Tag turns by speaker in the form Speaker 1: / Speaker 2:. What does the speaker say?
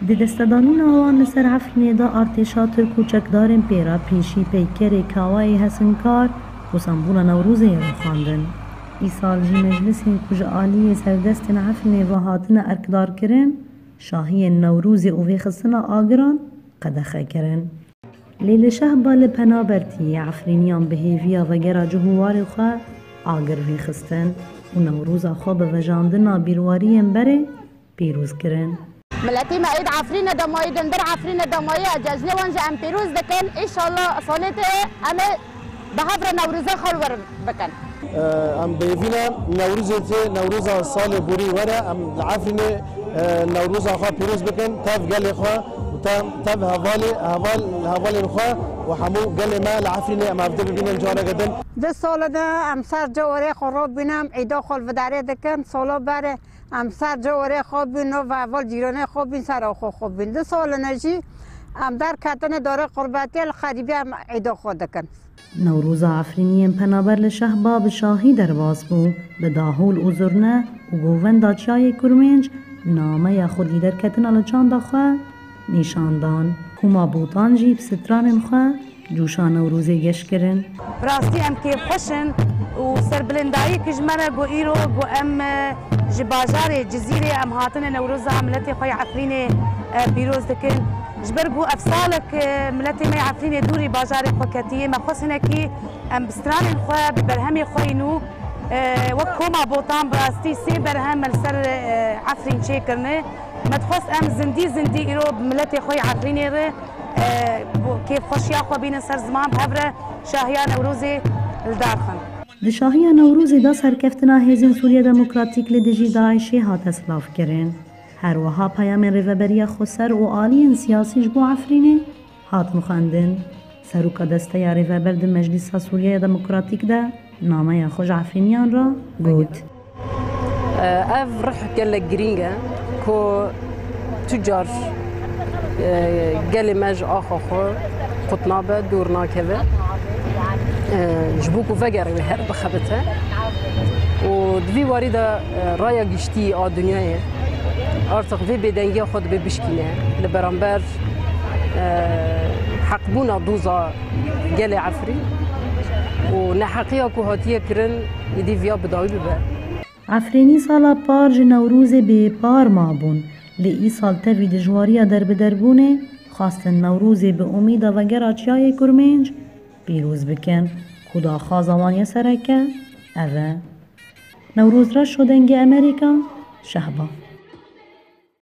Speaker 1: دی دستدانون آوان لسر عفرینه دا ارتشا ترک و چکدارن پیرا پیشی پیکر کاوای هسنکار و سنبول نوروزه رو خواندن. ای سال جی مجلسی کج آلی سردستن عفرینه و هاتن ارکدار کرن شاهی نوروز اوی خستن آگران قدخه کرن. لیل شهبا لپنابرتی عفرینیان بهیویا و گرا جهوار خواه آگر وی خستن و نوروزا خواه بوجاندنا بیرواریم بره پیروز کرن.
Speaker 2: ملتي ما عيد عفرينا دماي دندر عفرينا دماي اجازنا وانجا ام بيروز دكن ان شاء الله صالته ام بحفر نوروزه خلور بكن
Speaker 3: ام بيفينا نوروزه صال بوري ورا ام العفرينا نوروزه خا بيروز بكن تاف قال اخوا تاف هوالي اخوا وحمو قال ما العفرينا ما بدل بينا نجاره جدا
Speaker 4: ده سال ده ام سر جواره خراب بینم عیدا خال و داره دکن سالا بره ام سر جواره خواب بین و اول جیرانه خواب بین سر آخو خواب بین ده سال نجی ام در کتن داره قربتی الخریبی ام عیدا خود دکن.
Speaker 1: نوروز عفرینیم پنابر لشهبا بشاهی درواز بو به داهول و زرنه و گوون داچای کرمنج نامه خودی در کتن الچان داخواه نیشاندان کما بوتان جیب ستران خواه جوشان نوروزی گشت کرن.
Speaker 5: براستی ام که خوشن و سربلندایی کجمنه گو ایرو گو ام جباجار جزیره ام هاتن نوروز ملتی خوی عفرین پیروز دکن جبرگو افسالک ملتی می عفرین دوری باجار خوکتیه مخصنه کی ام بستران خو برهم خوینو وکوما بوتان براستی سی برهم السر عفرین چه کرنه متخص ام زندی ایرو ملتی خوی عفرین ره كيف خوش ياخو بين سر زمان بهبره شاهيا نوروزي الدارخن.
Speaker 1: د شاهيا نوروزي دا سرکفتنا هیزن سوریا دموکراتیک لدجی داعشی هات اسلاف کرن. هر وها پیام ریوبریا خسر و آلین سیاسی جبو عفرینه هات مخاندن. سروکا دسته یا ریوبر د مجلس سوریا دموکراتیک دا نامه خوش عفرینیان را گود.
Speaker 6: اف رح قال جرينجا كو تجار قال ماج آخو قطنابه دورنا كذا جبوكو فجر هر بخبتها ودفي واردة رايا جشتي آ دنياي ارتق في بدنجي خود ببشكينه لبرامبر حقبونا دوزا قال عفري ونحقيها كوهاتيه كرن يدي فيا بداوي ببا
Speaker 1: عفريني سالا بارج نوروز بپار مابون لی سال توی دجواریا در بدربونه خواستن نوروزی به امید و گراچیای کرمنج پیروز بکن خدا خازوانی سرکه اوه نوروز را شدنگ امریکا شهبا